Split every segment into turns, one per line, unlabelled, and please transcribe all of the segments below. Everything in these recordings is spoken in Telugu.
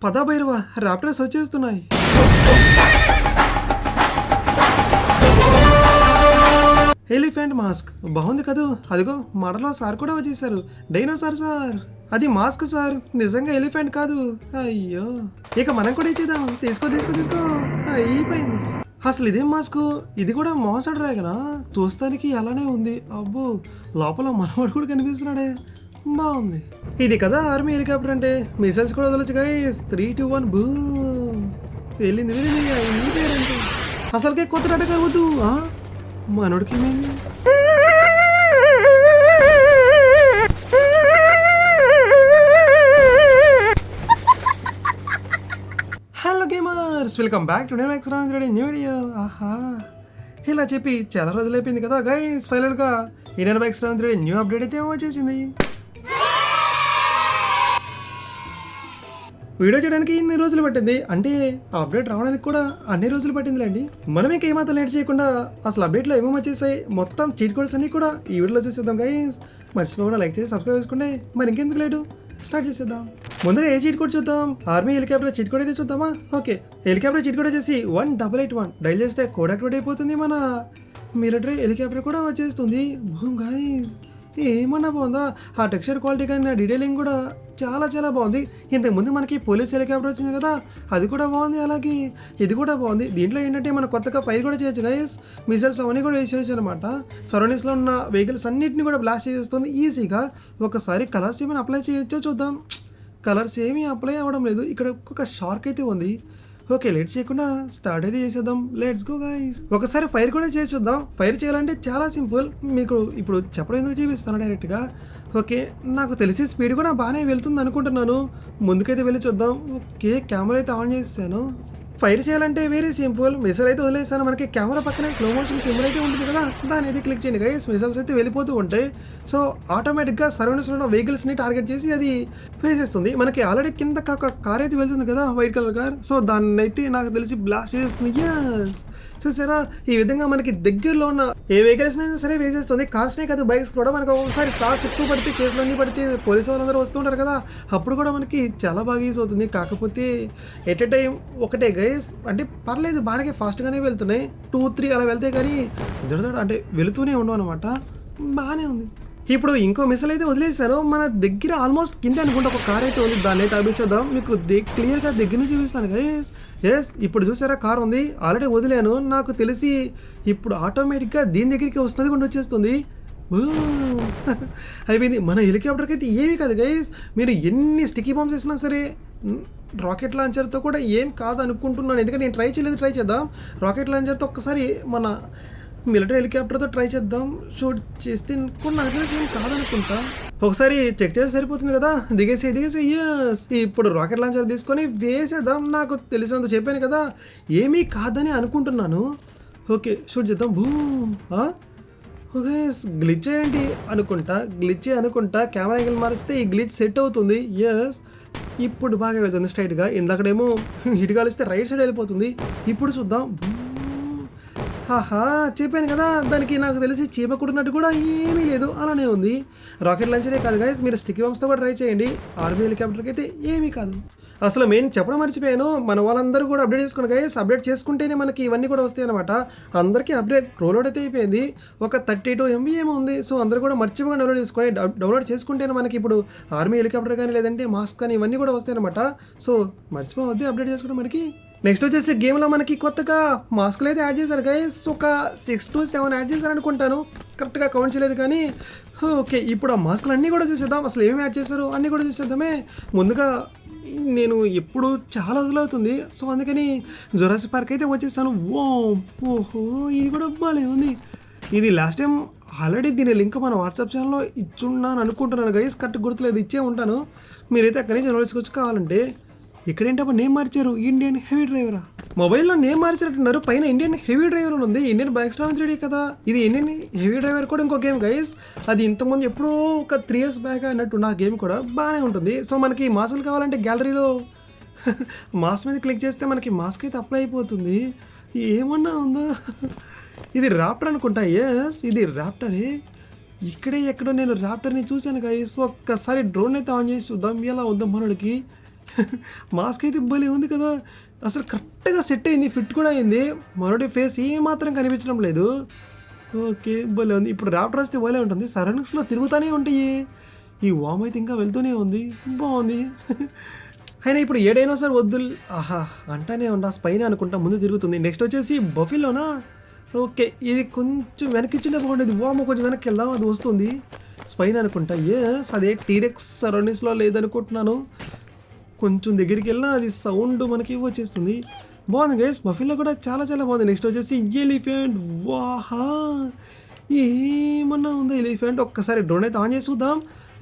పదా భైరవ, ర్యాప్టర్స్ వచ్చేస్తున్నాయి. ఎలిఫెంట్ మాస్క్ బాగుంది కదా. అదిగో మడలో సార్ కూడా వచ్చేసారు. డైనోసార్ సార్, అది మాస్క్ సార్, నిజంగా ఎలిఫెంట్ కాదు. అయ్యో, ఇక మనం కూడా ఇచ్చేద్దాం. తీసుకో తీసుకో తీసుకో. అయిపోయింది. అసలు ఇదేం మాస్క్? ఇది కూడా మోసాడు డ్రాగనా? చూస్తానికి అలానే ఉంది. అబ్బో, లోపల మనవాడు కూడా కనిపిస్తున్నాడే. బాగుంది. ఇది కదా ఆర్మీ హెలికాప్టర్ అంటే. మిసైల్స్ కూడా వదలొచ్చు గైస్. 3, 2, 1 బూమ్. వెళ్ళింది వెళ్ళింది. ఈ పేరంటే అసలుకే కొత్త డాటా కలవద్దు. మనోడికి ఏమైంది? Hello gamers, welcome back to new video. ఆహా, ఇలా చెప్పి చాలా రోజులు అయిపోయింది కదా గైస్. ఫైనల్గా ఈ న్యూ అప్డేట్ అయితే వచ్చేసింది. వీడియో చేయడానికి ఇన్ని రోజులు పట్టింది అంటే అప్డేట్ రావడానికి కూడా అన్ని రోజులు పట్టిందిలేండి. మనం ఇంకా ఏమాత్రం లేట్ చేయకుండా అసలు అప్డేట్లో ఏమేమి వచ్చేసాయి మొత్తం చీట్ కోడ్స్ అన్ని కూడా ఈ వీడియోలో చూసేద్దాం గైస్. మర్చిపోకుండా లైక్ చేసి సబ్స్క్రైబ్ చేసుకుంటే మరి ఇంకెందుకు లేటు, స్టార్ట్ చేసేద్దాం. ముందుగా ఏ చీట్ కోడ్ చూద్దాం? ఆర్మీ హెలికాప్టర్ చీట్ కోడ్ అయితే చూద్దామా? ఓకే, హెలికాప్టర్ చీట్ కోడ్ వచ్చేసి 1881 డైల్ చేస్తే కోడ్ యాక్టివేట్ అయిపోతుంది. మన మిలిటరీ హెలికాప్టర్ కూడా వచ్చేస్తుంది. బూమ్ గైస్, ఏమన్నా బాగుందా? ఆ టెక్స్చర్ క్వాలిటీ కానీ డీటెయిలింగ్ కూడా చాలా చాలా బాగుంది. ఇంతకుముందు మనకి పోలీస్ హెలికాప్టర్ వచ్చింది కదా, అది కూడా బాగుంది. అలాగే ఇది కూడా బాగుంది. దీంట్లో ఏంటంటే మనం కొత్తగా ఫైర్ కూడా చేయొచ్చు గైస్. మిసైల్స్ అవన్నీ కూడా వేసేయచ్చు అనమాట. సరౌండింగ్స్లో ఉన్న వెహికల్స్ అన్నింటినీ కూడా బ్లాస్ట్ చేస్తుంది ఈజీగా. ఒకసారి కలర్స్ ఏమైనా అప్లై చేయొచ్చో చూద్దాం. కలర్స్ ఏమీ అప్లై అవ్వడం లేదు. ఇక్కడ ఒక షార్క్ అయితే ఉంది. ఓకే, లేట్ చేయకుండా స్టార్ట్ అయితే చేసేద్దాం. Let's go guys. ఒకసారి ఫైర్ కూడా చేసి చూద్దాం. ఫైర్ చేయాలంటే చాలా సింపుల్. మీకు ఇప్పుడు చెప్పడం ఎందుకు చూపిస్తాను డైరెక్ట్గా. ఓకే, నాకు తెలిసి స్పీడ్ కూడా బాగానే వెళ్తుంది అనుకుంటున్నాను. ముందుకైతే వెళ్ళి చూద్దాం. ఓకే, కెమెరా అయితే ఆన్ చేసాను. ఫైర్ చేయాలంటే వెరీ సింపుల్. మిసైల్ అయితే వదిలేసాను. మనకి కెమెరా పక్కనే స్లో మోషన్ సింబల్ అయితే ఉంటుంది కదా, దాని అయితే క్లిక్ చేయండి గైస్. మిసైల్స్ అయితే వెళ్ళిపోతూ ఉంటాయి. సో ఆటోమేటిక్గా సరౌండింగ్స్లో ఉన్న వెహికల్స్ని టార్గెట్ చేసి అది వేసేస్తుంది. మనకి ఆల్రెడీ కింద కార్ అయితే వెళ్తుంది కదా, వైట్ కలర్ కార్. సో దాన్ని అయితే నాకు తెలిసి బ్లాస్ట్ చేస్తుంది. యస్, చూసారా? ఈ విధంగా మనకి దగ్గరలో ఉన్న ఏ వెహికల్స్ అయినా సరే వేసేస్తుంది. కార్స్నే కాదు, బైక్స్ కూడా. మనకు ఒకసారి స్టార్స్ ఎక్కువ పడితే, కేసులన్నీ పడితే పోలీసు వాళ్ళందరూ వస్తుంటారు కదా, అప్పుడు కూడా మనకి చాలా బాగా యూజ్ అవుతుంది. కాకపోతే ఎట్ ఎ టైం ఒకటే గైస్, అంటే పర్లేదు బాగానే ఫాస్ట్గానే వెళ్తున్నాయి. 2, 3 అలా వెళ్తే కానీ జడదడ అంటే వెళుతూనే ఉండవు అనమాట. బాగానే ఉంది. ఇప్పుడు ఇంకో మిసైల్ అయితే వదిలేసాను. మన దగ్గర ఆల్మోస్ట్ కింద అనుకుంటే ఒక కార్ అయితే ఉంది. దాన్ని అయితే ఆపేసేద్దాం. మీకు క్లియర్గా దగ్గర నుంచి చూపిస్తాను గైస్. ఎస్, ఇప్పుడు చూసారా కార్ ఉంది. ఆల్రెడీ వదిలేను. నాకు తెలిసి ఇప్పుడు ఆటోమేటిక్గా దీని దగ్గరికి వస్తుంది కూడా వచ్చేస్తుంది. అయిపోయింది. మన హెలికాప్టర్కి అయితే ఏమీ కాదు గైస్. మీరు ఎన్ని స్టిక్కీ బాంబ్స్ వేసినా సరే రాకెట్ లాంచర్తో కూడా ఏం కాదు అనుకుంటున్నాను. ఎందుకంటే నేను ట్రై చేయలేదు. ట్రై చేద్దాం. రాకెట్ లాంచర్తో ఒక్కసారి మన మిలిటరీ హెలికాప్టర్తో ట్రై చేద్దాం. షూట్ చేస్తే కూడా నాకు తెలిసి ఏం కాదనుకుంటా. ఒకసారి చెక్ చేస్తే సరిపోతుంది కదా. దిగేసి యస్, ఇప్పుడు రాకెట్ లాంచర్ తీసుకొని వేసేద్దాం. నాకు తెలిసినంత చెప్పాను కదా, ఏమీ కాదని అనుకుంటున్నాను. ఓకే, షూట్ చేద్దాం. బూమ్. ఓకే, గ్లిచ్ ఏంటి అనుకుంటా. కెమెరా యాంగిల్ మారిస్తే ఈ గ్లిచ్ సెట్ అవుతుంది. ఎస్, ఇప్పుడు బాగా వెళ్తుంది స్ట్రైట్గా. ఇందాకడేమో హిట్ కాలిస్తే రైట్ సైడ్ వెళ్ళిపోతుంది. ఇప్పుడు చూద్దాం. ఆహా, చెప్పాను కదా, దానికి నాకు తెలిసి చీమ కుడినట్టు కూడా ఏమీ లేదు, అలానే ఉంది. రాకెట్ లాంచరే కాదు గైస్, మీరు స్టిక్కీ బాంబ్స్తో కూడా ట్రై చేయండి. ఆర్మీ హెలికాప్టర్కి అయితే ఏమీ కాదు. అసలు మెయిన్ చెప్పడం మర్చిపోయాను. మన వాళ్ళందరూ కూడా అప్డేట్ చేసుకోండి గైస్. అప్డేట్ చేసుకుంటేనే మనకి ఇవన్నీ కూడా వస్తాయి అనమాట. అందరికీ అప్డేట్ రోల్అవుట్ అయితే అయిపోయింది. ఒక 32 MB ఏమో ఉంది. సో అందరూ కూడా మర్చిపోకుండా డౌన్లోడ్ చేసుకుంటేనే మనకి ఇప్పుడు ఆర్మీ హెలికాప్టర్ కానీ లేదంటే మాస్క్ కానీ ఇవన్నీ కూడా వస్తాయి అనమాట. సో మర్చిపోవద్దు అప్డేట్ చేసుకోవడం. మనకి నెక్స్ట్ వచ్చేసి గేమ్లో మనకి కొత్తగా మాస్కులు అయితే యాడ్ చేశారు గైస్. ఒక 6 to 7 యాడ్ చేశారు అనుకుంటాను, కరెక్ట్గా కౌంట్ చేయలేదు కానీ. ఓకే, ఇప్పుడు ఆ మాస్కులు అన్నీ కూడా చూసేద్దాం. అసలు ఏమేమి యాడ్ చేశారు అన్నీ కూడా చూసేద్దామే. ముందుగా నేను ఎప్పుడు చాలా రోజులవుతుంది, సో అందుకని జురాసిక్ పార్క్ అయితే వచ్చేసాను. ఓహో, ఇది కూడా బాగాలే ఉంది. ఇది లాస్ట్ టైం ఆల్రెడీ దీని లింక్ మన వాట్సాప్ ఛానల్లో ఇచ్చున్నాను అనుకుంటున్నాను గైస్. కరెక్ట్ గుర్తులేదు, ఇచ్చే ఉంటాను. మీరైతే అక్కడి నుంచి నోట్స్కొచ్చి కావాలంటే. ఇక్కడేంటి అప్పుడు నేమ్ మార్చారు, ఇండియన్ హెవీ డ్రైవరా? మొబైల్లో నేమ్ మార్చినట్టున్నారు. పైన ఇండియన్ హెవీ డ్రైవర్ ఉంది. ఇండియన్ బైక్స్ 3D కదా ఇది. ఇండియన్ హెవీ డ్రైవర్ కూడా ఇంకో గేమ్ గైస్. అది ఇంతకుముందు ఎప్పుడో ఒక 3 years బ్యాక్ అన్నట్టు. నా గేమ్ కూడా బాగానే ఉంటుంది. సో మనకి మాస్కులు కావాలంటే గ్యాలరీలో మాస్క్ మీద క్లిక్ చేస్తే మనకి మాస్క్ అయితే అప్లై అయిపోతుంది. ఏమన్నా ఉందా? ఇది ర్యాప్టర్ అనుకుంటా. ఎస్, ఇది ర్యాప్టరే. ఇక్కడే ఎక్కడో నేను ర్యాప్టర్ని చూశాను గైస్. ఒక్కసారి డ్రోన్ అయితే ఆన్ చేసి చూద్దాం ఎలా ఉందాం మనోడికి. మాస్క్ అయితే భలే ఉంది కదా, అసలు కరెక్ట్గా సెట్ అయింది, ఫిట్ కూడా అయింది. మనోడి ఫేస్ ఏమాత్రం కనిపించడం లేదు. ఓకే భలే ఉంది. ఇప్పుడు ర్యాప్టర్ వస్తే భలే ఉంటుంది, సరౌండింగ్స్లో తిరుగుతూనే ఉంటాయి. ఈ వామ్ అయితే ఇంకా వెళ్తూనే ఉంది, బాగుంది. అయినా ఇప్పుడు ఏ డైనోసార్ వద్దు ఆహా అంటానే ఉండా, స్పైన్ అనుకుంటా ముందు తిరుగుతుంది. నెక్స్ట్ వచ్చేసి బఫెలోనా. ఓకే ఇది కొంచెం వెనక్కి ఇచ్చింటే బాగుండేది. వామ్ కొంచెం వెనక్కి వెళ్దాం, అది వస్తుంది. స్పైన్ అనుకుంటా, ఎస్ అదే టీరెక్స్ సరౌండింగ్స్లో లేదనుకుంటున్నాను. కొంచెం దగ్గరికి వెళ్ళినా అది సౌండ్ మనకి వచ్చేస్తుంది. బాగుంది గైస్, బఫెలో కూడా చాలా చాలా బాగుంది. నెక్స్ట్ వచ్చేసి ఎలిఫెంట్. వాహా ఏమన్నా ఉందా ఎలిఫెంట్? ఒక్కసారి డ్రోన్ అయితే ఆన్ చేసి చూద్దాం.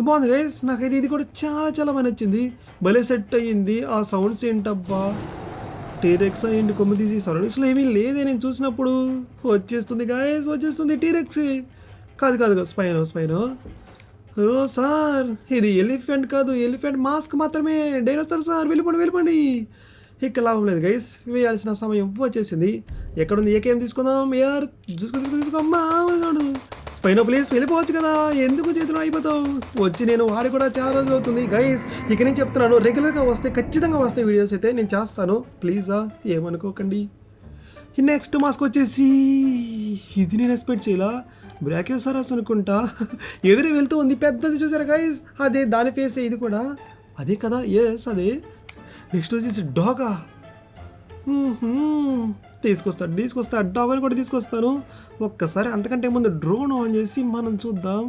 బాగుంది గైస్, నాకైతే ఇది కూడా చాలా చాలా బాగా నచ్చింది, భలే సెట్ అయ్యింది. ఆ సౌండ్స్ ఏంటబ్బా, టీరెక్స్ అయ్యింది కొమ్ము తీసి. సరౌండింగ్స్లో ఏమీ లేదే నేను చూసినప్పుడు. వచ్చేస్తుంది గైస్, వచ్చేస్తుంది టీరెక్స్. కాదు కాదు స్పైన్ స్పైన్. ఓ సార్ ఇది ఎలిఫెంట్ కాదు, ఎలిఫెంట్ మాస్క్ మాత్రమే. డైనోసార్ సార్ వెళ్ళిపోండి వెళ్ళిపోండి. ఇక లాభం లేదు గైస్, వేయాల్సిన సమయం వచ్చేసింది. ఎక్కడుంది ఏకేం తీసుకుందాం? ఏఆర్ తీసుకో మామూలుగా. పైన ప్లీజ్ వెళ్ళిపోవచ్చు కదా, ఎందుకు చేతిలో అయిపోతావు? వచ్చి నేను వాడి కూడా చాలా రోజులు అవుతుంది గైస్. ఇక నేను చెప్తున్నాను, రెగ్యులర్గా వస్తే ఖచ్చితంగా వస్తాయి వీడియోస్ అయితే నేను చేస్తాను, ప్లీజా ఏమనుకోకండి. నెక్స్ట్ మాస్క్ వచ్చేసి ఇది నేను ఎక్స్పెక్ట్ చేయాల, బ్రాకియోసారస్ అనుకుంటా. ఎదురు వెళ్తూ ఉంది, పెద్దది చూసారా గైస్, అదే దాని ఫేస్ ఇది కూడా అదే కదా, ఎస్ అదే. నెక్స్ట్ వచ్చేసి డాగా. తీసుకొస్తా డాగ్ని కూడా తీసుకొస్తాను. ఒక్కసారి అంతకంటే ముందు డ్రోన్ ఆన్ చేసి మనం చూద్దాం.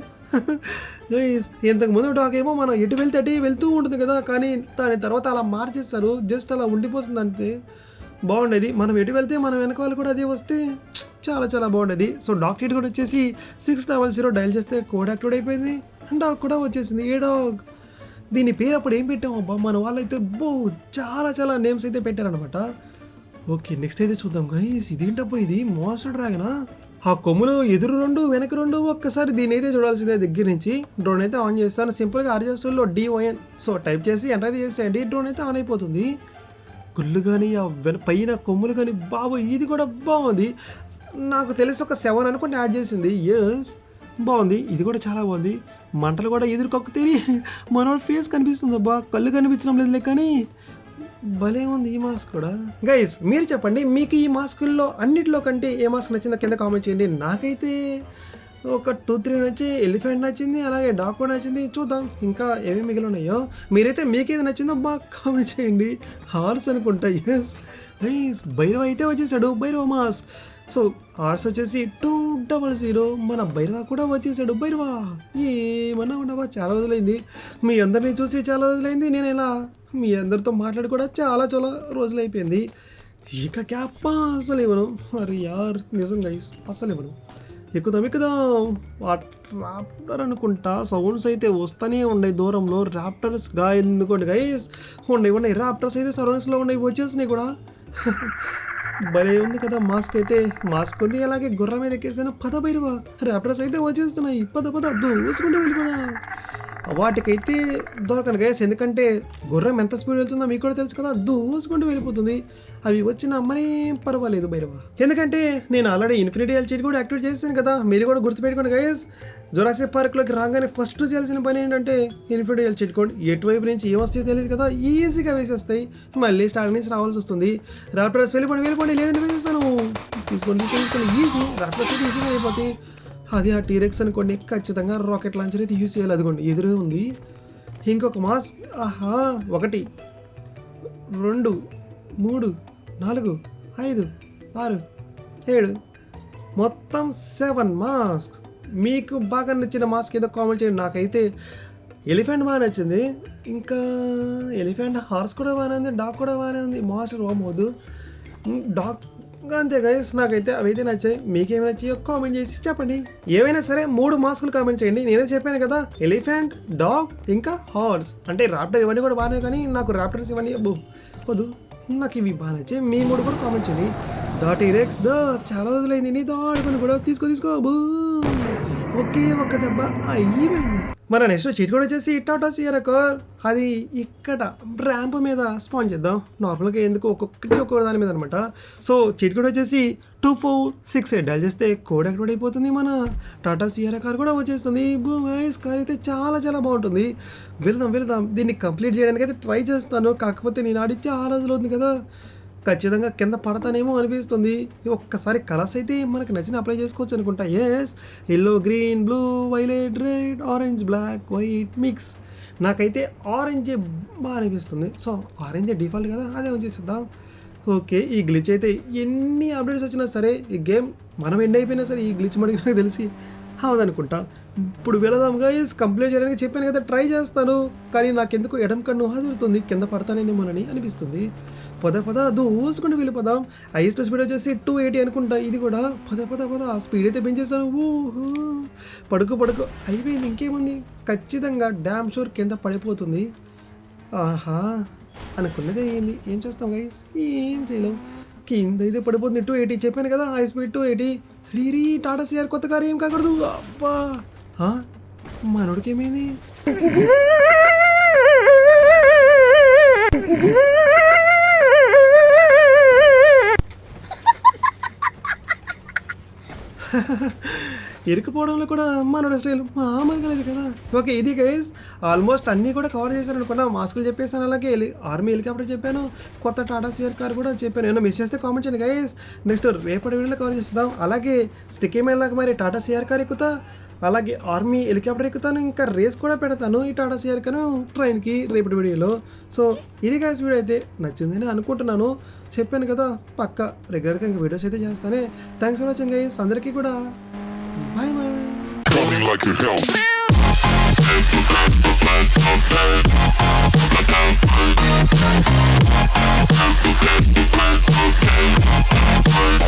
గైస్ ఇంతకుముందు డాగ్ ఏమో మనం ఎటు వెళ్తే అటు వెళ్తూ ఉంటుంది కదా, కానీ దాని తర్వాత అలా మార్చేస్తారు, జస్ట్ అలా ఉండిపోతుంది అంతే. బాగుండేది, మనం ఎటు వెళ్తే మనం వెనకాల కూడా అదే వస్తే చాలా చాలా బాగుండేది. సో డాగ్ షీట్ కూడా వచ్చేసి 600 డైల్ చేస్తే కోడ్ యాక్టివేట్ అయిపోయింది. డాగ్ కూడా వచ్చేసింది. ఏ డాగ్ దీని పేరు అప్పుడు ఏం పెట్టాము అబ్బా, మన వాళ్ళైతే చాలా చాలా నేమ్స్ అయితే పెట్టారనమాట. ఓకే నెక్స్ట్ అయితే చూద్దాం గైస్, ఇదేంటబ్బా ఇది మోన్స్టర్ డ్రాగనా? ఆ కొమ్ములు ఎదురు రెండు వెనక రెండు, ఒక్కసారి దీని అయితే చూడాల్సిందే దగ్గర నుంచి. డ్రోన్ అయితే ఆన్ చేస్తాను సింపుల్గా ఆర్జెస్టర్లో DON సో టైప్ చేసి ఎంటర్ అయితే చేసేయండి, డ్రోన్ అయితే ఆన్ అయిపోతుంది. గుళ్ళు కానీ ఆ పైన కొమ్ములు కానీ బాబు ఇది కూడా బాగుంది. నాకు తెలిసి ఒక 7 అనుకుంటే యాడ్ చేసింది. ఎస్ బాగుంది, ఇది కూడా చాలా బాగుంది. మంటలు కూడా ఎదురు కక్కుతేరి మనోడు ఫేస్ కనిపిస్తుంది అబ్బా, కళ్ళు కనిపించడం లేదులే కానీ భలే ఉంది ఈ మాస్క్ కూడా. గైస్ మీరు చెప్పండి, మీకు ఈ మాస్కుల్లో అన్నిటిలో కంటే ఏ మాస్క్ నచ్చిందో కింద కామెంట్ చేయండి. నాకైతే ఒక 2-3 నచ్చి, ఎలిఫెంట్ నచ్చింది, అలాగే డాగ్ కూడా నచ్చింది. చూద్దాం ఇంకా ఏమేమి మిగిలి ఉన్నాయో. మీరైతే మీకేది నచ్చిందో బాగా కామెంట్ చేయండి. హార్స్ అనుకుంటా, ఎస్ గైస్ భైరవ అయితే వచ్చేసాడు, భైరవ మాస్క్. సో హార్స్ వచ్చేసి 200. మన భైరవ కూడా వచ్చేసాడు. భైరవ ఏమన్నా ఉండవా, చాలా రోజులైంది మీ అందరినీ చూసి, చాలా రోజులైంది నేను ఇలా మీ అందరితో మాట్లాడి కూడా చాలా చాలా రోజులు అయిపోయింది. ఇక క్యాప్ అసలు ఇవ్వను, మరి యార్ నిజం గైస్ అసలు ఇవ్వను. ఎక్కుదాం ర్యాప్టర్ అనుకుంటా, సౌండ్స్ అయితే వస్తూనే ఉన్నాయి దూరంలో. ర్యాప్టర్స్ అనుకోండి గైస్, ఉన్నాయి ర్యాప్టర్స్ అయితే సరౌండింగ్స్లో ఉన్నాయి, వచ్చేసినాయి కూడా. భలే ఉంది కదా మాస్క్ అయితే, మాస్క్ ఉంది, అలాగే గుర్రం మీద ఎక్కేసాను. పద భైరవ, ర్యాప్టర్స్ అయితే వచ్చేస్తున్నాయి, పద దూసుకుంటూ వెళ్ళిపోదా. వాటికైతే దొరకను గైస్, ఎందుకంటే గుర్రం ఎంత స్పీడ్ వెళ్తుందో మీకు కూడా తెలుసు కదా, దూసుకుంటూ వెళ్ళిపోతుంది. అవి వచ్చిన మరేం పర్వాలేదు భైరవ, ఎందుకంటే నేను ఆల్రెడీ ఇన్ఫినిటీ ఎల్ చీట్ కూడా యాక్టివేట్ చేశాను కదా. మీరు కూడా గుర్తుపెట్టుకోండి గైస్, జొరాసిక్ పార్క్లోకి రాగానే ఫస్ట్ చేయాల్సిన పని ఏంటంటే ఇన్ఫినిటీ ఎల్ చీట్ కోడ్. ఎటువైపు నుంచి ఏమొస్తాయో తెలియదు కదా, ఈజీగా వేసేస్తాయి. మళ్ళీ స్టార్ట్ నుంచి రావాల్సి వస్తుంది. ర్యాప్టర్స్ వెళ్ళిపోండి లేదని వేసేస్తాను. తీసుకోండి ఈజీ, ర్యాప్టర్స్ అయితే ఈజీగా అయిపోతాయి. అది ఆ టీరెక్స్ అనుకోండి, ఖచ్చితంగా రాకెట్ లాంచర్ అయితే యూస్ చేయాలి. అదిగోండి ఎదురే ఉంది. ఇంకొక మాస్క్, ఆహా 1 2 3 4 5 6 7 మొత్తం 7 మాస్క్. మీకు బాగా నచ్చిన మాస్క్ ఏదో కామెంట్ చేయండి. నాకైతే ఎలిఫెంట్ బాగా నచ్చింది, ఇంకా ఎలిఫెంట్, హార్స్ కూడా బాగానే ఉంది, డాగ్ కూడా బాగానే ఉంది. మాస్టర్ ఓమోదు డాగ్ అంతే గైస్, నాకైతే అవైతే నచ్చాయి. మీకేమైనా నచ్చాయో కామెంట్ చేసి చెప్పండి. ఏవైనా సరే 3 మాస్కులు కామెంట్ చేయండి. నేనే చెప్పాను కదా, ఎలిఫెంట్, డాగ్ ఇంకా హార్స్. అంటే ర్యాప్టర్ ఇవన్నీ కూడా బాగానే, కానీ నాకు ర్యాప్టర్స్ ఇవన్నీ వద్దు, నాకు ఇవి బాగా నచ్చాయి. మీ 3 కూడా కామెంట్ చేయండి. టీరెక్స్ చాలా రోజులైంది నీ ఆడుకొని కూడా తీసుకో ఒకే ఒక్క దెబ్బ అయిపోయింది. మన నెక్స్ట్ చీట్ కూడా వచ్చేసి టాటా సియరా కార్. అది ఇక్కడ ర్యాంప్ మీద స్పాన్ చేద్దాం. నార్మల్గా ఎందుకు ఒక్కొక్క దాని మీద అనమాట. సో చీట్ కూడా వచ్చేసి 2468 డైల్ చేస్తే కోడ్ యాక్టివేట్ అయిపోతుంది. మన టాటా సియరా కార్ కూడా వచ్చేస్తుంది. గైస్ కార్ అయితే చాలా చాలా బాగుంటుంది. వెళ్దాం దీన్ని కంప్లీట్ చేయడానికి అయితే ట్రై చేస్తాను. కాకపోతే నేను ఆడి చాలా రోజులు అవుతుంది కదా, ఖచ్చితంగా కింద పడతానేమో అనిపిస్తుంది. ఒక్కసారి కలర్స్ అయితే మనకు నచ్చిన అప్లై చేసుకోవచ్చు అనుకుంటా. Yes, yellow, green, blue, violet, red, orange, black, white mix. నాకైతే ఆరెంజే బాగా అనిపిస్తుంది. సో ఆరెంజే డిఫాల్ట్ కదా, అదే వచ్చేసిద్దాం. ఓకే, ఈ గ్లిచ్ అయితే ఎన్ని అప్డేట్స్ వచ్చినా సరే ఈ గేమ్ మనం ఎండ్ అయిపోయినా సరే ఈ గ్లిచ్ మనకి నాకు తెలిసి అవదనుకుంటా. ఇప్పుడు వెళదాం గైస్. కంప్లీట్ చేయడానికి చెప్పాను కదా, ట్రై చేస్తాను. కానీ నాకెందుకు ఎడం కన్ను ఆదురుతుంది, కింద పడతానేమోనని అనిపిస్తుంది. పద దూసుకుంటూ వెళ్ళిపోదాం. హైయెస్ట్ స్పీడ్ వచ్చేసి 280 అనుకుంటా. ఇది కూడా పద ఆ స్పీడ్ అయితే పెంచేస్తాను. ఊహూ, పడుకో అయిపోయింది. ఇంకేముంది, ఖచ్చితంగా డ్యామ్ షూర్ కింద పడిపోతుంది. ఆహా, అనుకున్నదే అయ్యింది. ఏం చేస్తాం గైస్, ఏం చేయలేం. కింద అయితే పడిపోతుంది. 280 చెప్పాను కదా, హై స్పీడ్ 280. రీ టాటా సిఆర్ కొత్త కారు ఏం కాకూడదు. అబ్బా, మనోడికి ఏమైంది? ఇరుక్కుపోవడంలో కూడా మనోడు స్టైల్ మామూలుగా లేదు కదా. ఓకే, ఇది గైస్ ఆల్మోస్ట్ అన్నీ కూడా కవర్ చేశాను అనుకున్నా. మాస్కులు చెప్పేసాను, అలాగే ఆర్మీ హెలికాప్టర్ చెప్పాను, కొత్త టాటా సిఆర్ కార్ కూడా చెప్పాను. ఏమైనా మిస్ చేస్తే కామెంట్ చేయండి గైస్. నెక్స్ట్ రేపటి వీడియోలో కవర్ చేస్తాం. అలాగే స్టిక్కీ మైన్లాగా మరి టాటా సిఆర్ కార్ ఎక్కుతా, అలాగే ఆర్మీ హెలికాప్టర్ ఎక్కుతాను, ఇంకా రేస్ కూడా పెడతాను ఈ టాటా సిఆర్ కార్ ట్రైన్కి రేపటి వీడియోలో. సో ఇది గైస్ వీడియో అయితే నచ్చిందని అనుకుంటున్నాను. చెప్పాను కదా, పక్క రెగ్యులర్గా ఇంకా వీడియోస్ అయితే చేస్తానే. Thanks for watching guys. అందరికీ కూడా బాయ్ బాయ్.